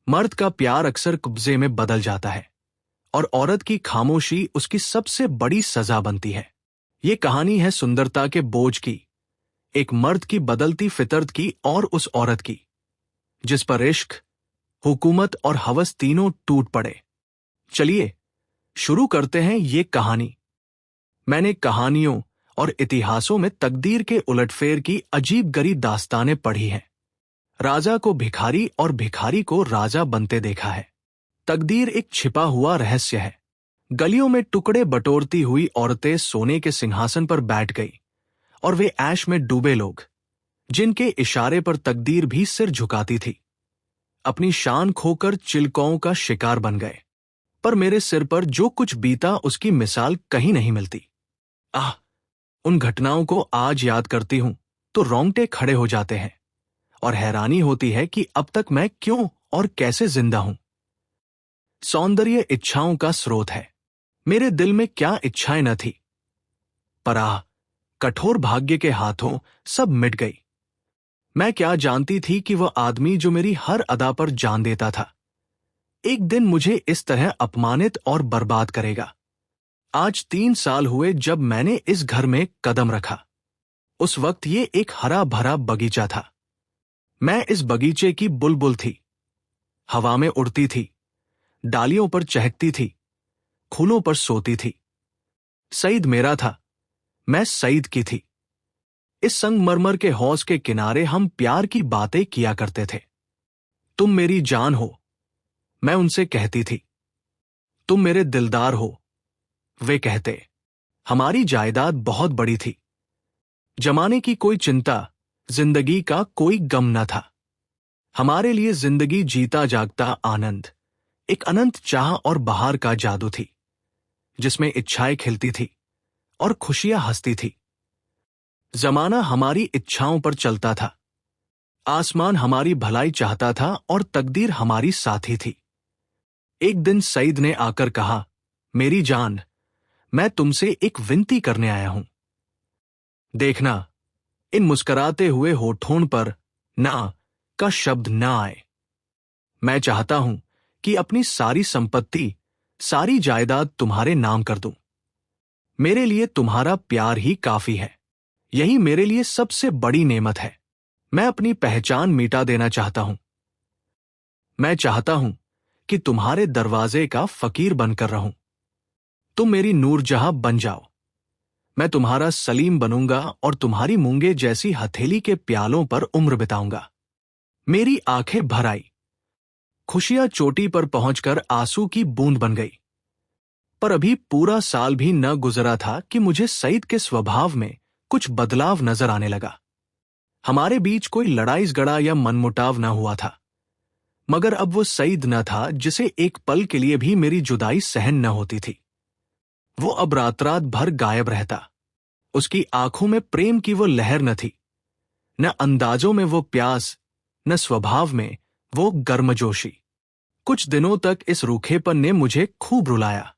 मर्द का प्यार अक्सर कब्जे में बदल जाता है और औरत की खामोशी उसकी सबसे बड़ी सजा बनती है। ये कहानी है सुंदरता के बोझ की, एक मर्द की बदलती फितरत की और उस औरत की जिस पर इश्क, हुकूमत और हवस तीनों टूट पड़े। चलिए शुरू करते हैं ये कहानी। मैंने कहानियों और इतिहासों में तकदीर के उलटफेर की अजीब गरीब दास्तानें पढ़ी हैं। राजा को भिखारी और भिखारी को राजा बनते देखा है। तकदीर एक छिपा हुआ रहस्य है। गलियों में टुकड़े बटोरती हुई औरतें सोने के सिंहासन पर बैठ गई और वे ऐश में डूबे लोग जिनके इशारे पर तकदीर भी सिर झुकाती थी, अपनी शान खोकर चिलकों का शिकार बन गए। पर मेरे सिर पर जो कुछ बीता उसकी मिसाल कहीं नहीं मिलती। उन घटनाओं को आज याद करती हूं तो रोंगटे खड़े हो जाते हैं और हैरानी होती है कि अब तक मैं क्यों और कैसे जिंदा हूं। सौंदर्य इच्छाओं का स्रोत है। मेरे दिल में क्या इच्छाएं न थी, पर कठोर भाग्य के हाथों सब मिट गई। मैं क्या जानती थी कि वह आदमी जो मेरी हर अदा पर जान देता था, एक दिन मुझे इस तरह अपमानित और बर्बाद करेगा। आज 3 साल हुए जब मैंने इस घर में कदम रखा। उस वक्त ये एक हरा भरा बगीचा था। मैं इस बगीचे की बुलबुल थी, हवा में उड़ती थी, डालियों पर चहकती थी, फूलों पर सोती थी। सईद मेरा था, मैं सईद की थी। इस संगमरमर के हौज के किनारे हम प्यार की बातें किया करते थे। तुम मेरी जान हो, मैं उनसे कहती थी। तुम मेरे दिलदार हो, वे कहते। हमारी जायदाद बहुत बड़ी थी। जमाने की कोई चिंता, जिंदगी का कोई गम न था। हमारे लिए जिंदगी जीता जागता आनंद, एक अनंत चाह और बहार का जादू थी, जिसमें इच्छाएं खिलती थी और खुशियां हंसती थी। जमाना हमारी इच्छाओं पर चलता था, आसमान हमारी भलाई चाहता था और तकदीर हमारी साथी थी। एक दिन सईद ने आकर कहा, मेरी जान, मैं तुमसे एक विनती करने आया हूं। देखना, इन मुस्कुराते हुए होठों पर ना का शब्द ना आए। मैं चाहता हूं कि अपनी सारी संपत्ति, सारी जायदाद तुम्हारे नाम कर दूं। मेरे लिए तुम्हारा प्यार ही काफी है। यही मेरे लिए सबसे बड़ी नेमत है। मैं अपनी पहचान मिटा देना चाहता हूं। मैं चाहता हूं कि तुम्हारे दरवाजे का फकीर बनकर रहूं। तुम मेरी नूरजहां बन जाओ। मैं तुम्हारा सलीम बनूंगा और तुम्हारी मूंगे जैसी हथेली के प्यालों पर उम्र बिताऊंगा। मेरी आंखें भर आई। खुशियां चोटी पर पहुंचकर आंसू की बूंद बन गई। पर अभी पूरा साल भी न गुजरा था कि मुझे सईद के स्वभाव में कुछ बदलाव नजर आने लगा। हमारे बीच कोई लड़ाई झगड़ा या मनमुटाव न हुआ था, मगर अब वो सईद न था जिसे एक पल के लिए भी मेरी जुदाई सहन न होती थी। वो अब रात रात भर गायब रहता। उसकी आंखों में प्रेम की वो लहर न थी, न अंदाजों में वो प्यास, न स्वभाव में वो गर्मजोशी। कुछ दिनों तक इस रूखेपन ने मुझे खूब रुलाया।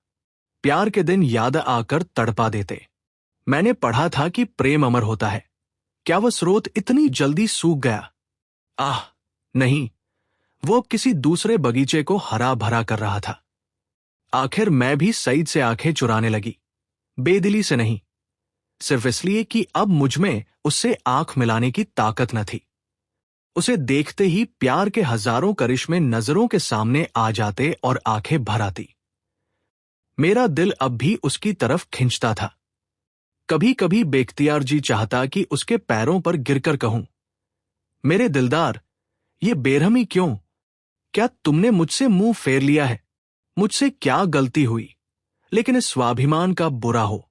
प्यार के दिन याद आकर तड़पा देते। मैंने पढ़ा था कि प्रेम अमर होता है। क्या वह स्रोत इतनी जल्दी सूख गया? नहीं, वो अब किसी दूसरे बगीचे को हरा भरा कर रहा था। आखिर मैं भी सईद से आंखें चुराने लगी, बेदिली से नहीं, सिर्फ इसलिए कि अब मुझमें उससे आंख मिलाने की ताकत न थी। उसे देखते ही प्यार के हजारों करिश्मे नजरों के सामने आ जाते और आंखें भर आती। मेरा दिल अब भी उसकी तरफ खिंचता था। कभी कभी बेख्तियार जी चाहता कि उसके पैरों पर गिरकर कहूं, मेरे दिलदार, ये बेरहमी क्यों? क्या तुमने मुझसे मुंह फेर लिया है? मुझसे क्या गलती हुई? लेकिन इस स्वाभिमान का बुरा हो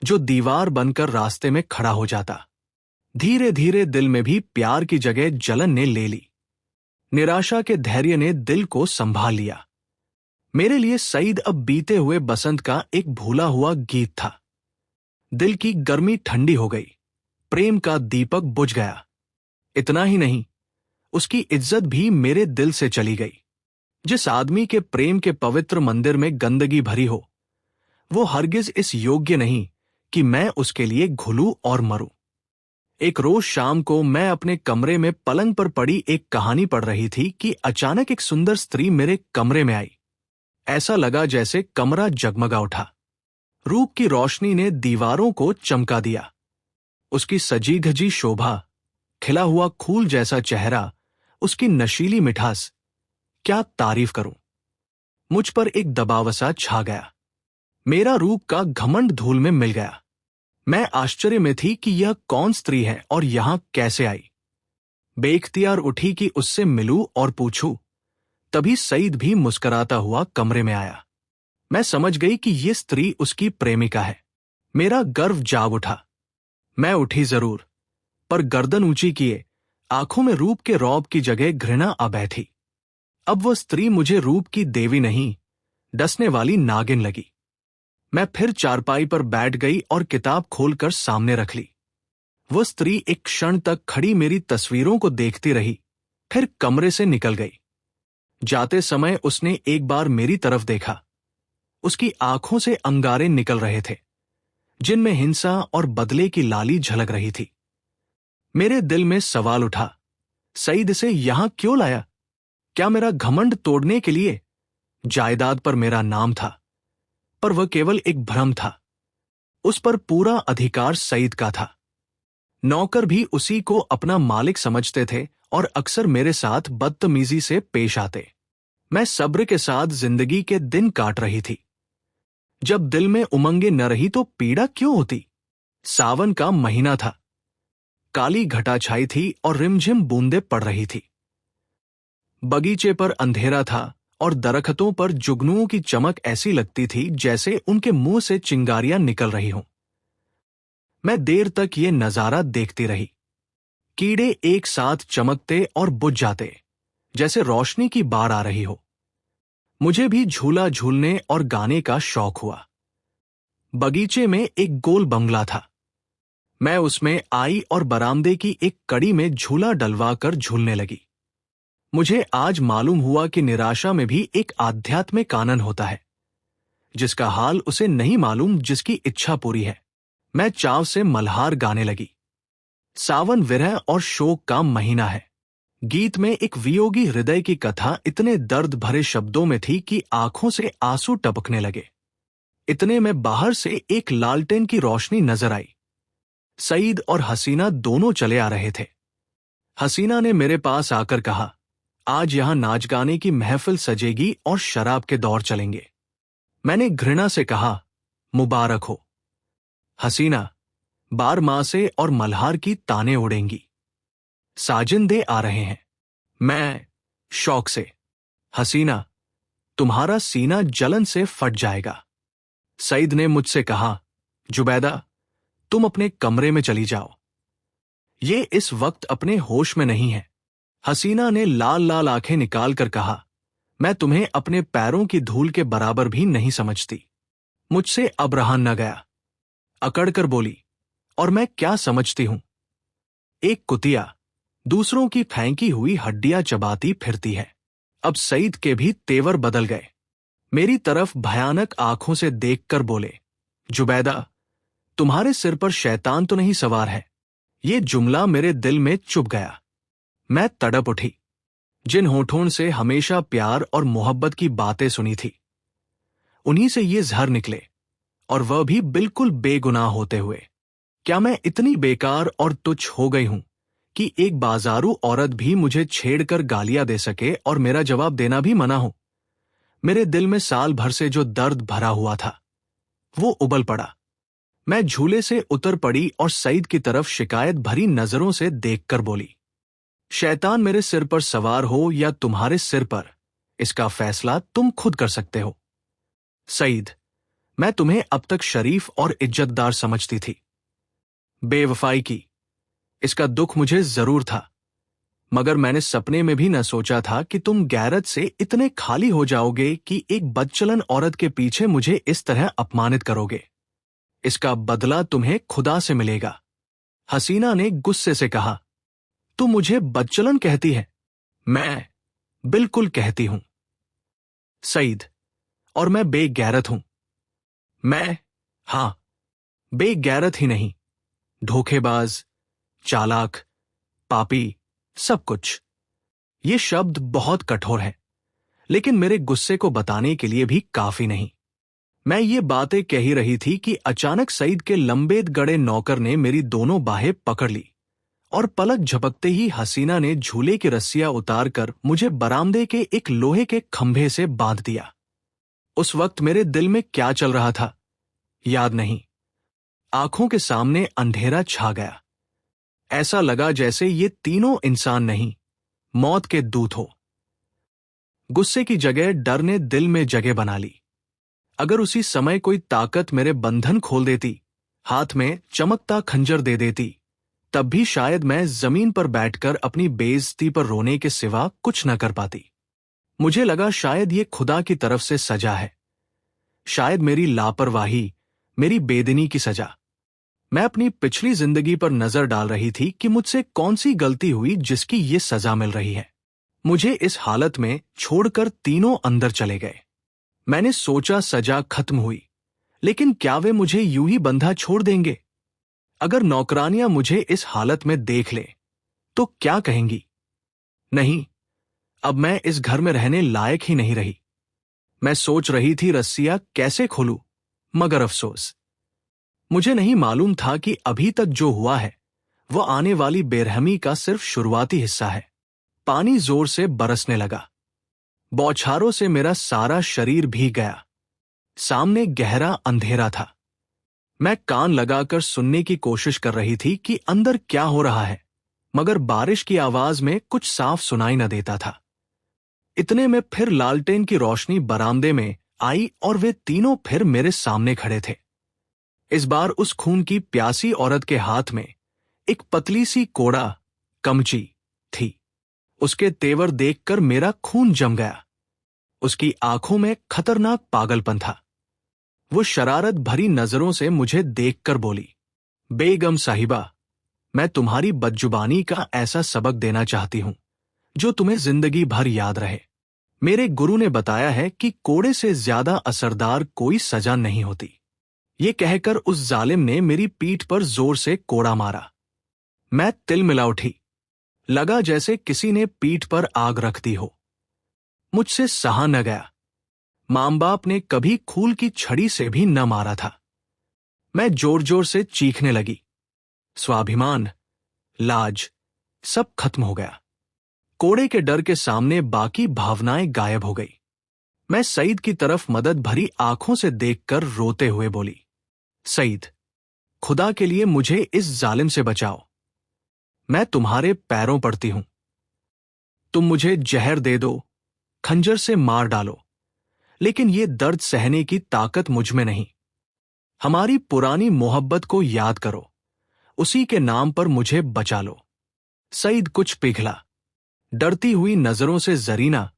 जो दीवार बनकर रास्ते में खड़ा हो जाता। धीरे धीरे दिल में भी प्यार की जगह जलन ने ले ली। निराशा के धैर्य ने दिल को संभाल लिया। मेरे लिए सईद अब बीते हुए बसंत का एक भूला हुआ गीत था। दिल की गर्मी ठंडी हो गई, प्रेम का दीपक बुझ गया। इतना ही नहीं, उसकी इज्जत भी मेरे दिल से चली गई। जिस आदमी के प्रेम के पवित्र मंदिर में गंदगी भरी हो, वो हरगिज इस योग्य नहीं कि मैं उसके लिए घुलूं और मरूं। एक रोज शाम को मैं अपने कमरे में पलंग पर पड़ी एक कहानी पढ़ रही थी कि अचानक एक सुंदर स्त्री मेरे कमरे में आई। ऐसा लगा जैसे कमरा जगमगा उठा। रूप की रोशनी ने दीवारों को चमका दिया। उसकी सजी धजी शोभा, खिला हुआ फूल जैसा चेहरा, उसकी नशीली मिठास, क्या तारीफ करूं। मुझ पर एक दबावसा छा गया। मेरा रूप का घमंड धूल में मिल गया। मैं आश्चर्य में थी कि यह कौन स्त्री है और यहां कैसे आई। बेख्तियार उठी कि उससे मिलूं और पूछूं। तभी सईद भी मुस्कुराता हुआ कमरे में आया। मैं समझ गई कि यह स्त्री उसकी प्रेमिका है। मेरा गर्व जाग उठा। मैं उठी जरूर, पर गर्दन ऊंची किए आंखों में रूप के रौब की जगह घृणा आ बैठी। अब वह स्त्री मुझे रूप की देवी नहीं, डसने वाली नागिन लगी। मैं फिर चारपाई पर बैठ गई और किताब खोलकर सामने रख ली। वह स्त्री एक क्षण तक खड़ी मेरी तस्वीरों को देखती रही, फिर कमरे से निकल गई। जाते समय उसने एक बार मेरी तरफ देखा। उसकी आंखों से अंगारे निकल रहे थे, जिनमें हिंसा और बदले की लाली झलक रही थी। मेरे दिल में सवाल उठा, सईद इसे यहां क्यों लाया? क्या मेरा घमंड तोड़ने के लिए? जायदाद पर मेरा नाम था, पर वह केवल एक भ्रम था। उस पर पूरा अधिकार सईद का था। नौकर भी उसी को अपना मालिक समझते थे और अक्सर मेरे साथ बदतमीजी से पेश आते। मैं सब्र के साथ जिंदगी के दिन काट रही थी। जब दिल में उमंगे न रही तो पीड़ा क्यों होती? सावन का महीना था। काली घटा छाई थी और रिमझिम बूंदें पड़ रही थी। बगीचे पर अंधेरा था और दरख्तों पर जुगनुओं की चमक ऐसी लगती थी जैसे उनके मुंह से चिंगारियां निकल रही हों। मैं देर तक ये नजारा देखती रही। कीड़े एक साथ चमकते और बुझ जाते, जैसे रोशनी की बाढ़ आ रही हो। मुझे भी झूला झूलने और गाने का शौक हुआ। बगीचे में एक गोल बंगला था। मैं उसमें आई और बरामदे की एक कड़ी में झूला डलवा कर झूलने लगी। मुझे आज मालूम हुआ कि निराशा में भी एक आध्यात्मिक आनंद होता है, जिसका हाल उसे नहीं मालूम जिसकी इच्छा पूरी है। मैं चाव से मल्हार गाने लगी। सावन विरह और शोक का महीना है। गीत में एक वियोगी हृदय की कथा इतने दर्द भरे शब्दों में थी कि आंखों से आंसू टपकने लगे। इतने में बाहर से एक लालटेन की रोशनी नजर आई। सईद और हसीना दोनों चले आ रहे थे। हसीना ने मेरे पास आकर कहा, आज यहां नाच गाने की महफिल सजेगी और शराब के दौर चलेंगे। मैंने घृणा से कहा, मुबारक हो। हसीना, बारमासे और मल्हार की ताने उड़ेंगी। साजिंदे आ रहे हैं। मैं शौक से, हसीना, तुम्हारा सीना जलन से फट जाएगा। सईद ने मुझसे कहा, जुबैदा, तुम अपने कमरे में चली जाओ। ये इस वक्त अपने होश में नहीं है। हसीना ने लाल लाल आंखें निकालकर कहा, मैं तुम्हें अपने पैरों की धूल के बराबर भी नहीं समझती। मुझसे अब रहा न गया। अकड़कर बोली, और मैं क्या समझती हूं? एक कुतिया दूसरों की फेंकी हुई हड्डियां चबाती फिरती है। अब सईद के भी तेवर बदल गए। मेरी तरफ भयानक आंखों से देखकर बोले, जुबैदा, तुम्हारे सिर पर शैतान तो नहीं सवार है? ये जुमला मेरे दिल में चुभ गया। मैं तड़प उठी। जिन होठों से हमेशा प्यार और मोहब्बत की बातें सुनी थी, उन्हीं से ये जहर निकले, और वह भी बिल्कुल बेगुनाह होते हुए। क्या मैं इतनी बेकार और तुच्छ हो गई हूं कि एक बाजारू औरत भी मुझे छेड़कर गालियां दे सके और मेरा जवाब देना भी मना हो? मेरे दिल में साल भर से जो दर्द भरा हुआ था, वो उबल पड़ा। मैं झूले से उतर पड़ी और सईद की तरफ शिकायत भरी नजरों से देखकर बोली, शैतान मेरे सिर पर सवार हो या तुम्हारे सिर पर, इसका फैसला तुम खुद कर सकते हो। सईद, मैं तुम्हें अब तक शरीफ और इज्जतदार समझती थी। बेवफाई की, इसका दुख मुझे जरूर था, मगर मैंने सपने में भी न सोचा था कि तुम गैरत से इतने खाली हो जाओगे कि एक बदचलन औरत के पीछे मुझे इस तरह अपमानित करोगे। इसका बदला तुम्हें खुदा से मिलेगा। हसीना ने गुस्से से कहा, तू मुझे बदचलन कहती है? मैं बिल्कुल कहती हूं। सईद, और मैं बेगैरत हूं। मैं, हां, बेगैरत ही नहीं, धोखेबाज, चालाक, पापी, सब कुछ। ये शब्द बहुत कठोर हैं, लेकिन मेरे गुस्से को बताने के लिए भी काफी नहीं। मैं ये बातें कह ही रही थी कि अचानक सईद के लंबे गड़े नौकर ने मेरी दोनों बाहें पकड़ ली और पलक झपकते ही हसीना ने झूले की रस्सियां उतारकर मुझे बरामदे के एक लोहे के खंभे से बांध दिया। उस वक्त मेरे दिल में क्या चल रहा था याद नहीं। आंखों के सामने अंधेरा छा गया। ऐसा लगा जैसे ये तीनों इंसान नहीं, मौत के दूत हो। गुस्से की जगह डर ने दिल में जगह बना ली। अगर उसी समय कोई ताकत मेरे बंधन खोल देती, हाथ में चमकता खंजर दे देती, तब भी शायद मैं जमीन पर बैठकर अपनी बेइज्जती पर रोने के सिवा कुछ न कर पाती। मुझे लगा शायद ये खुदा की तरफ से सजा है, शायद मेरी लापरवाही, मेरी बेदीनी की सजा। मैं अपनी पिछली जिंदगी पर नजर डाल रही थी कि मुझसे कौन सी गलती हुई जिसकी ये सजा मिल रही है। मुझे इस हालत में छोड़कर तीनों अंदर चले गए। मैंने सोचा सजा खत्म हुई, लेकिन क्या वे मुझे यूं ही बंधा छोड़ देंगे? अगर नौकरानियां मुझे इस हालत में देख ले तो क्या कहेंगी? नहीं, अब मैं इस घर में रहने लायक ही नहीं रही। मैं सोच रही थी रस्सियां कैसे खोलूं, मगर अफसोस, मुझे नहीं मालूम था कि अभी तक जो हुआ है वह आने वाली बेरहमी का सिर्फ शुरुआती हिस्सा है। पानी जोर से बरसने लगा। बौछारों से मेरा सारा शरीर भीग गया। सामने गहरा अंधेरा था। मैं कान लगाकर सुनने की कोशिश कर रही थी कि अंदर क्या हो रहा है, मगर बारिश की आवाज में कुछ साफ सुनाई न देता था। इतने में फिर लालटेन की रोशनी बरामदे में आई और वे तीनों फिर मेरे सामने खड़े थे। इस बार उस खून की प्यासी औरत के हाथ में एक पतली सी कोड़ा कमची थी। उसके तेवर देखकर मेरा खून जम गया। उसकी आंखों में खतरनाक पागलपन था। वो शरारत भरी नजरों से मुझे देखकर बोली, बेगम साहिबा, मैं तुम्हारी बदजुबानी का ऐसा सबक देना चाहती हूं जो तुम्हें जिंदगी भर याद रहे। मेरे गुरु ने बताया है कि कोड़े से ज्यादा असरदार कोई सजा नहीं होती। ये कहकर उस जालिम ने मेरी पीठ पर जोर से कोड़ा मारा। मैं तिलमिला उठी। लगा जैसे किसी ने पीठ पर आग रख दी हो। मुझसे सहा न गया। मां बाप ने कभी खूल की छड़ी से भी न मारा था। मैं जोर जोर से चीखने लगी। स्वाभिमान, लाज, सब खत्म हो गया। कोड़े के डर के सामने बाकी भावनाएं गायब हो गई। मैं सईद की तरफ मदद भरी आंखों से देखकर रोते हुए बोली, सईद, खुदा के लिए मुझे इस जालिम से बचाओ। मैं तुम्हारे पैरों पड़ती हूं। तुम मुझे जहर दे दो, खंजर से मार डालो, लेकिन ये दर्द सहने की ताकत मुझ में नहीं। हमारी पुरानी मोहब्बत को याद करो, उसी के नाम पर मुझे बचा लो। सईद कुछ पिघला। डरती हुई नजरों से जरीना,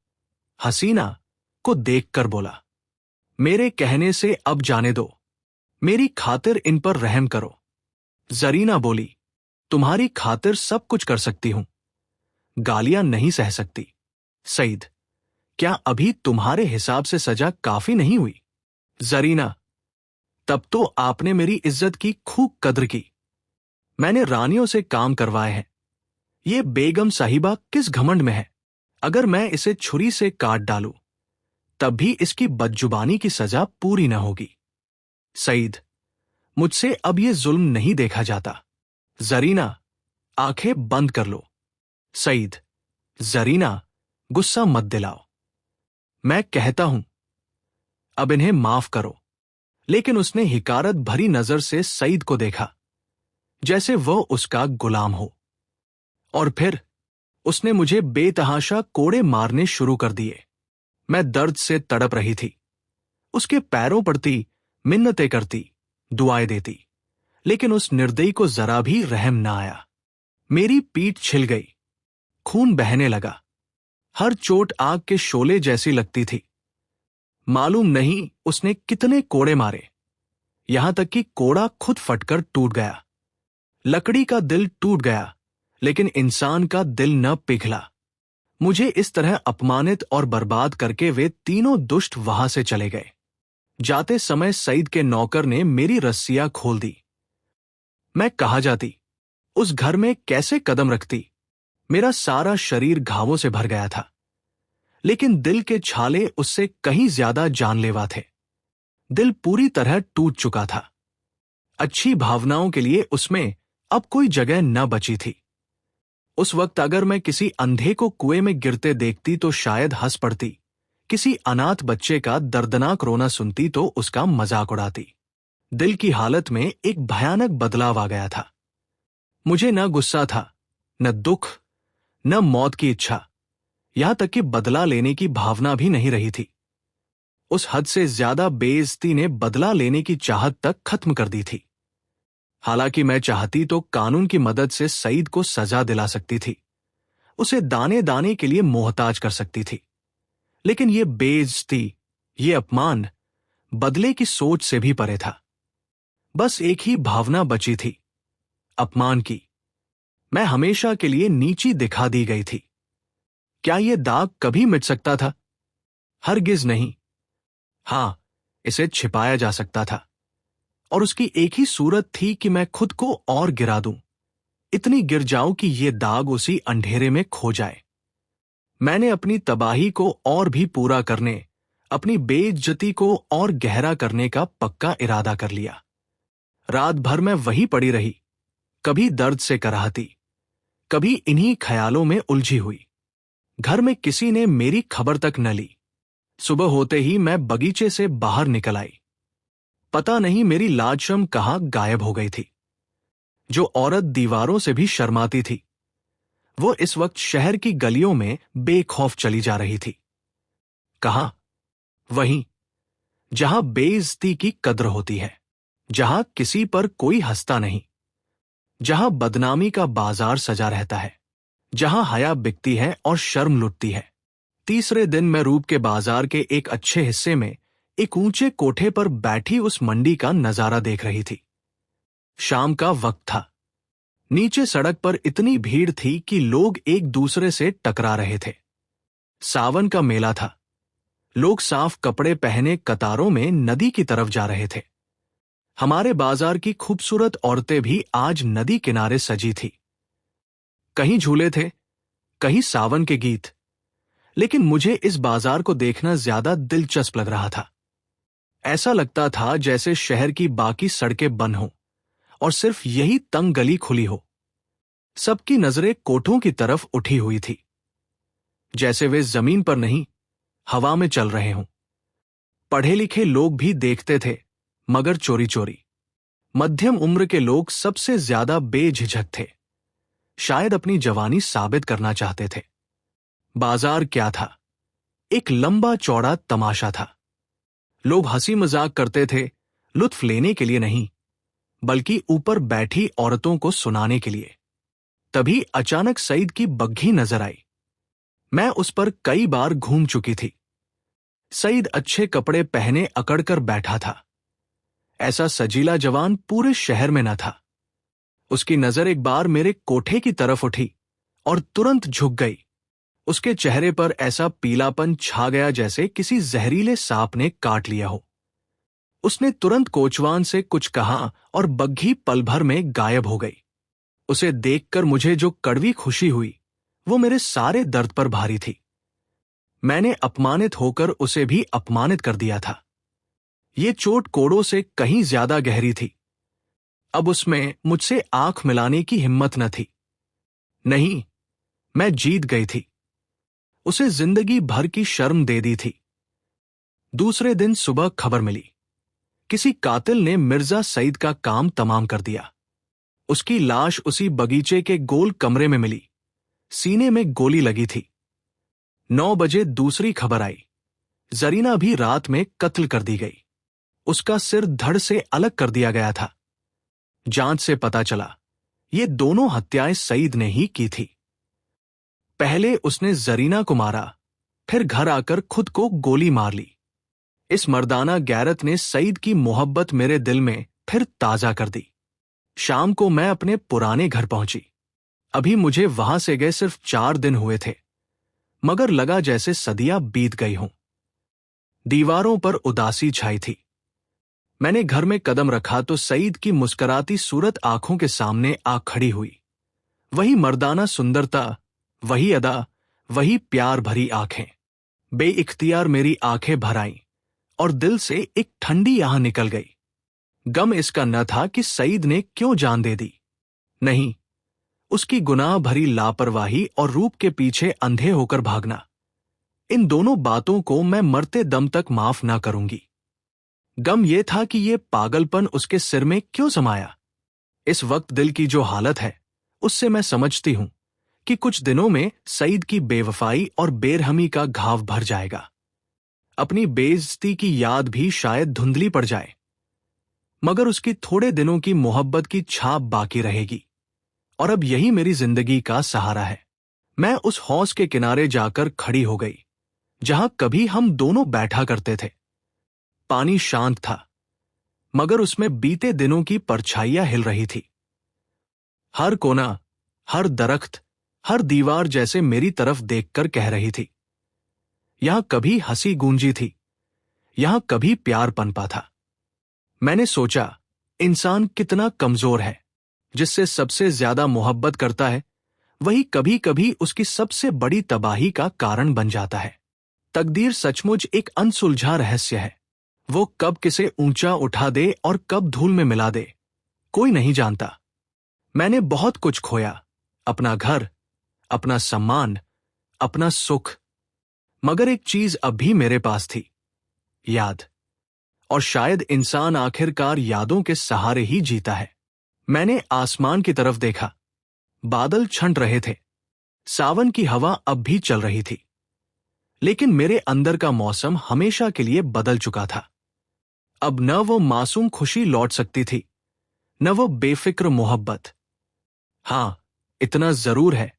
हसीना को देखकर बोला, मेरे कहने से अब जाने दो, मेरी खातिर इन पर रहम करो। जरीना बोली, तुम्हारी खातिर सब कुछ कर सकती हूं, गालियां नहीं सह सकती। सईद, क्या अभी तुम्हारे हिसाब से सजा काफी नहीं हुई? जरीना, तब तो आपने मेरी इज्जत की खूब कद्र की। मैंने रानियों से काम करवाए हैं। ये बेगम साहिबा किस घमंड में है? अगर मैं इसे छुरी से काट डालूं, तब भी इसकी बदजुबानी की सजा पूरी न होगी। सईद, मुझसे अब ये जुल्म नहीं देखा जाता। जरीना, आंखें बंद कर लो। सईद, जरीना, गुस्सा मत दिलाओ। मैं कहता हूं, अब इन्हें माफ करो। लेकिन उसने हिकारत भरी नजर से सईद को देखा, जैसे वह उसका गुलाम हो। और फिर उसने मुझे बेतहाशा कोड़े मारने शुरू कर दिए। मैं दर्द से तड़प रही थी। उसके पैरों पड़ती, मिन्नतें करती, दुआएं देती, लेकिन उस निर्दयी को जरा भी रहम न आया। मेरी पीठ छिल गई, खून बहने लगा। हर चोट आग के शोले जैसी लगती थी। मालूम नहीं उसने कितने कोड़े मारे, यहां तक कि कोड़ा खुद फटकर टूट गया। लकड़ी का दिल टूट गया, लेकिन इंसान का दिल न पिघला। मुझे इस तरह अपमानित और बर्बाद करके वे तीनों दुष्ट वहां से चले गए। जाते समय सईद के नौकर ने मेरी रस्सियां खोल दी। मैं कहा जाती, उस घर में कैसे कदम रखती। मेरा सारा शरीर घावों से भर गया था, लेकिन दिल के छाले उससे कहीं ज्यादा जानलेवा थे। दिल पूरी तरह टूट चुका था। अच्छी भावनाओं के लिए उसमें अब कोई जगह न बची थी। उस वक्त अगर मैं किसी अंधे को कुएं में गिरते देखती तो शायद हंस पड़ती, किसी अनाथ बच्चे का दर्दनाक रोना सुनती तो उसका मजाक उड़ाती। दिल की हालत में एक भयानक बदलाव आ गया था। मुझे न गुस्सा था, न दुख, न मौत की इच्छा, यहां तक कि बदला लेने की भावना भी नहीं रही थी। उस हद से ज्यादा बेइज्जती ने बदला लेने की चाहत तक खत्म कर दी थी। हालांकि मैं चाहती तो कानून की मदद से सईद को सजा दिला सकती थी, उसे दाने दाने के लिए मोहताज कर सकती थी। लेकिन ये बेइज्जती, ये अपमान बदले की सोच से भी परे था। बस एक ही भावना बची थी, अपमान की। मैं हमेशा के लिए नीची दिखा दी गई थी। क्या यह दाग कभी मिट सकता था? हरगिज नहीं। हां, इसे छिपाया जा सकता था, और उसकी एक ही सूरत थी कि मैं खुद को और गिरा दूं, इतनी गिर जाऊं कि यह दाग उसी अंधेरे में खो जाए। मैंने अपनी तबाही को और भी पूरा करने, अपनी बेइज्जती को और गहरा करने का पक्का इरादा कर लिया। रात भर मैं वहीं पड़ी रही, कभी दर्द से कराहती, कभी इन्हीं ख्यालों में उलझी हुई। घर में किसी ने मेरी खबर तक न ली। सुबह होते ही मैं बगीचे से बाहर निकल आई। पता नहीं मेरी लाजशम कहां गायब हो गई थी। जो औरत दीवारों से भी शर्माती थी, वो इस वक्त शहर की गलियों में बेखौफ चली जा रही थी। कहां? वहीं जहां बेइज्जती की कद्र होती है, जहां किसी पर कोई हंसता नहीं, जहां बदनामी का बाजार सजा रहता है, जहां हया बिकती है और शर्म लुटती है। तीसरे दिन मैं रूप के बाजार के एक अच्छे हिस्से में एक ऊंचे कोठे पर बैठी उस मंडी का नजारा देख रही थी। शाम का वक्त था। नीचे सड़क पर इतनी भीड़ थी कि लोग एक दूसरे से टकरा रहे थे। सावन का मेला था। लोग साफ कपड़े पहने कतारों में नदी की तरफ जा रहे थे। हमारे बाजार की खूबसूरत औरतें भी आज नदी किनारे सजी थी। कहीं झूले थे, कहीं सावन के गीत, लेकिन मुझे इस बाजार को देखना ज्यादा दिलचस्प लग रहा था। ऐसा लगता था जैसे शहर की बाकी सड़कें बंद हों और सिर्फ यही तंग गली खुली हो। सबकी नजरें कोठों की तरफ उठी हुई थी, जैसे वे जमीन पर नहीं, हवा में चल रहे हों। पढ़े लिखे लोग भी देखते थे, मगर चोरी चोरी। मध्यम उम्र के लोग सबसे ज्यादा बेझिझक थे, शायद अपनी जवानी साबित करना चाहते थे। बाजार क्या था? एक लंबा चौड़ा तमाशा था। लोग हंसी मजाक करते थे, लुत्फ लेने के लिए नहीं, बल्कि ऊपर बैठी औरतों को सुनाने के लिए। तभी अचानक सईद की बग्घी नजर आई। मैं उस पर कई बार घूम चुकी थी। सईद अच्छे कपड़े पहने अकड़कर बैठा था। ऐसा सजीला जवान पूरे शहर में न था। उसकी नजर एक बार मेरे कोठे की तरफ उठी और तुरंत झुक गई। उसके चेहरे पर ऐसा पीलापन छा गया जैसे किसी जहरीले सांप ने काट लिया हो। उसने तुरंत कोचवान से कुछ कहा और बग्घी पल भर में गायब हो गई। उसे देखकर मुझे जो कड़वी खुशी हुई, वो मेरे सारे दर्द पर भारी थी। मैंने अपमानित होकर उसे भी अपमानित कर दिया था। ये चोट कोड़ों से कहीं ज्यादा गहरी थी। अब उसमें मुझसे आंख मिलाने की हिम्मत न थी। नहीं, मैं जीत गई थी। उसे जिंदगी भर की शर्म दे दी थी। दूसरे दिन सुबह खबर मिली, किसी कातिल ने मिर्जा सईद का काम तमाम कर दिया। उसकी लाश उसी बगीचे के गोल कमरे में मिली, सीने में गोली लगी थी। 9 बजे दूसरी खबर आई, जरीना भी रात में कत्ल कर दी गई। उसका सिर धड़ से अलग कर दिया गया था। जांच से पता चला, ये दोनों हत्याएं सईद ने ही की थी। पहले उसने जरीना को मारा, फिर घर आकर खुद को गोली मार ली। इस मर्दाना गैरत ने सईद की मोहब्बत मेरे दिल में फिर ताजा कर दी। शाम को मैं अपने पुराने घर पहुंची। अभी मुझे वहां से गए सिर्फ 4 दिन हुए थे, मगर लगा जैसे सदियां बीत गई हों। दीवारों पर उदासी छाई थी। मैंने घर में कदम रखा तो सईद की मुस्कुराती सूरत आंखों के सामने आ खड़ी हुई। वही मर्दाना सुंदरता, वही अदा, वही प्यार भरी आंखें। बेइख्तियार मेरी आंखें भर आईं और दिल से एक ठंडी आह निकल गई। गम इसका न था कि सईद ने क्यों जान दे दी। नहीं, उसकी गुनाह भरी लापरवाही और रूप के पीछे अंधे होकर भागना। इन दोनों बातों को मैं मरते दम तक माफ ना करूंगी। गम यह था कि ये पागलपन उसके सिर में क्यों समाया। इस वक्त दिल की जो हालत है, उससे मैं समझती हूं कि कुछ दिनों में सईद की बेवफाई और बेरहमी का घाव भर जाएगा। अपनी बेइज्जती की याद भी शायद धुंधली पड़ जाए, मगर उसकी थोड़े दिनों की मोहब्बत की छाप बाकी रहेगी। और अब यही मेरी जिंदगी का सहारा है। मैं उस हौज के किनारे जाकर खड़ी हो गई जहां कभी हम दोनों बैठा करते थे। पानी शांत था, मगर उसमें बीते दिनों की परछाइयां हिल रही थी। हर कोना, हर दरख्त, हर दीवार जैसे मेरी तरफ देखकर कह रही थी, यहां कभी हंसी गूंजी थी, यहां कभी प्यार पनपा था। मैंने सोचा, इंसान कितना कमजोर है। जिससे सबसे ज्यादा मोहब्बत करता है, वही कभी कभी उसकी सबसे बड़ी तबाही का कारण बन जाता है। तकदीर सचमुच एक अनसुलझा रहस्य है। वो कब किसे ऊंचा उठा दे और कब धूल में मिला दे, कोई नहीं जानता। मैंने बहुत कुछ खोया, अपना घर, अपना सम्मान, अपना सुख, मगर एक चीज अब भी मेरे पास थी, याद। और शायद इंसान आखिरकार यादों के सहारे ही जीता है। मैंने आसमान की तरफ देखा। बादल छंट रहे थे, सावन की हवा अब भी चल रही थी, लेकिन मेरे अंदर का मौसम हमेशा के लिए बदल चुका था। अब न वो मासूम खुशी लौट सकती थी, न वो बेफिक्र मोहब्बत। हां, इतना जरूर है,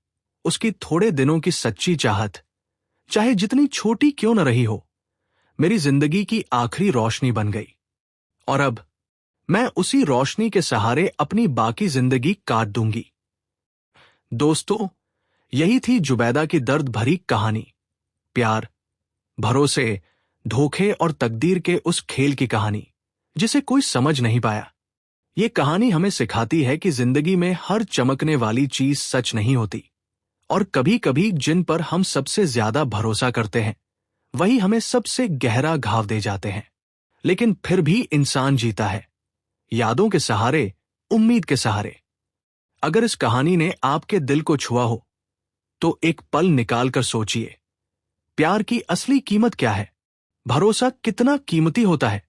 उसकी थोड़े दिनों की सच्ची चाहत, चाहे जितनी छोटी क्यों न रही हो, मेरी जिंदगी की आखिरी रोशनी बन गई। और अब मैं उसी रोशनी के सहारे अपनी बाकी जिंदगी काट दूंगी। दोस्तों, यही थी जुबैदा की दर्द भरी कहानी। प्यार, भरोसे, धोखे और तकदीर के उस खेल की कहानी जिसे कोई समझ नहीं पाया। ये कहानी हमें सिखाती है कि जिंदगी में हर चमकने वाली चीज सच नहीं होती, और कभी कभी जिन पर हम सबसे ज्यादा भरोसा करते हैं, वही हमें सबसे गहरा घाव दे जाते हैं। लेकिन फिर भी इंसान जीता है, यादों के सहारे, उम्मीद के सहारे। अगर इस कहानी ने आपके दिल को छुआ हो, तो एक पल निकाल कर सोचिए, प्यार की असली कीमत क्या है, भरोसा कितना कीमती होता है,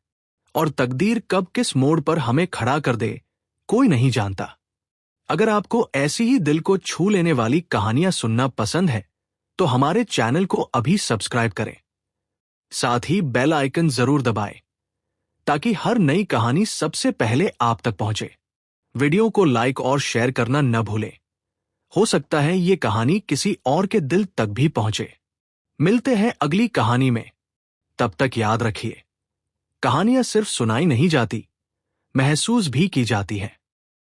और तकदीर कब किस मोड़ पर हमें खड़ा कर दे, कोई नहीं जानता। अगर आपको ऐसी ही दिल को छू लेने वाली कहानियां सुनना पसंद है, तो हमारे चैनल को अभी सब्सक्राइब करें। साथ ही बेल आइकन जरूर दबाएं, ताकि हर नई कहानी सबसे पहले आप तक पहुंचे। वीडियो को लाइक और शेयर करना न भूलें। हो सकता है ये कहानी किसी और के दिल तक भी पहुंचे। मिलते हैं अगली कहानी में। तब तक याद रखिए, कहानियां सिर्फ सुनाई नहीं जाती, महसूस भी की जाती हैं।